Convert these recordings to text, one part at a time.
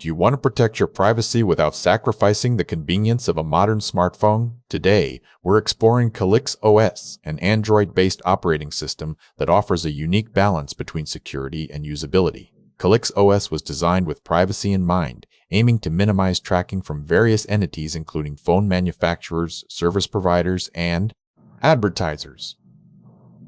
Do you want to protect your privacy without sacrificing the convenience of a modern smartphone? Today, we're exploring CalyxOS, an Android-based operating system that offers a unique balance between security and usability. CalyxOS was designed with privacy in mind, aiming to minimize tracking from various entities including phone manufacturers, service providers, and advertisers.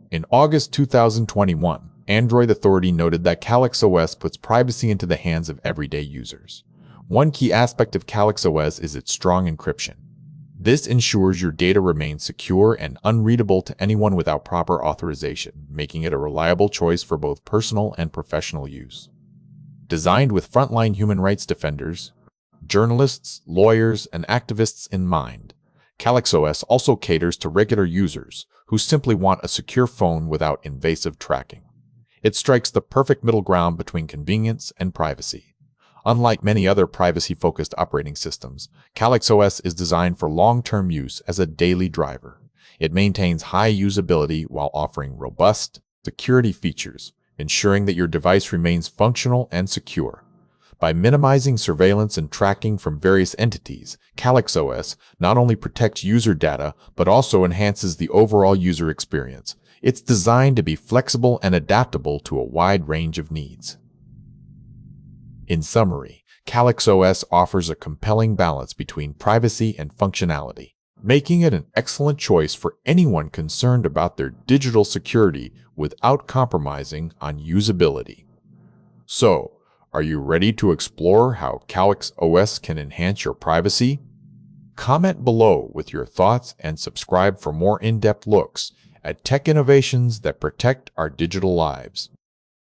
In August 2021, Android Authority noted that CalyxOS puts privacy into the hands of everyday users. One key aspect of CalyxOS is its strong encryption. This ensures your data remains secure and unreadable to anyone without proper authorization, making it a reliable choice for both personal and professional use. Designed with frontline human rights defenders, journalists, lawyers, and activists in mind, CalyxOS also caters to regular users who simply want a secure phone without invasive tracking. It strikes the perfect middle ground between convenience and privacy. Unlike many other privacy-focused operating systems, CalyxOS is designed for long-term use as a daily driver. It maintains high usability while offering robust security features, ensuring that your device remains functional and secure. By minimizing surveillance and tracking from various entities, CalyxOS not only protects user data but also enhances the overall user experience. It's designed to be flexible and adaptable to a wide range of needs. In summary, CalyxOS offers a compelling balance between privacy and functionality, making it an excellent choice for anyone concerned about their digital security without compromising on usability. So, are you ready to explore how CalyxOS can enhance your privacy? Comment below with your thoughts and subscribe for more in-depth looks at tech innovations that protect our digital lives.